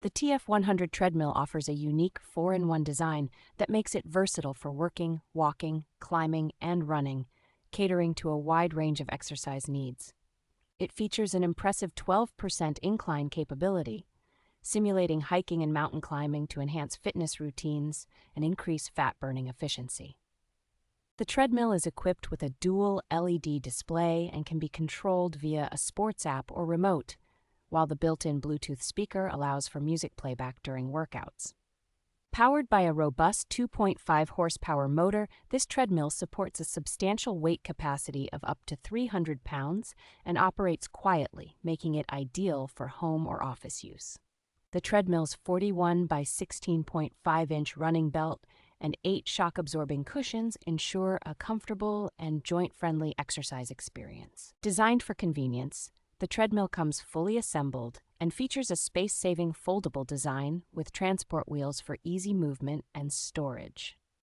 The TF-100 treadmill offers a unique 4-in-1 design that makes it versatile for working, walking, climbing, and running, catering to a wide range of exercise needs. It features an impressive 12% incline capability, simulating hiking and mountain climbing to enhance fitness routines and increase fat-burning efficiency. The treadmill is equipped with a dual LED display and can be controlled via a sports app or remote, while the built-in Bluetooth speaker allows for music playback during workouts. Powered by a robust 2.5 horsepower motor, this treadmill supports a substantial weight capacity of up to 300 pounds and operates quietly, making it ideal for home or office use. The treadmill's 41 by 16.5-inch running belt and 8 shock-absorbing cushions ensure a comfortable and joint-friendly exercise experience. Designed for convenience, the treadmill comes fully assembled and features a space-saving foldable design with transport wheels for easy movement and storage.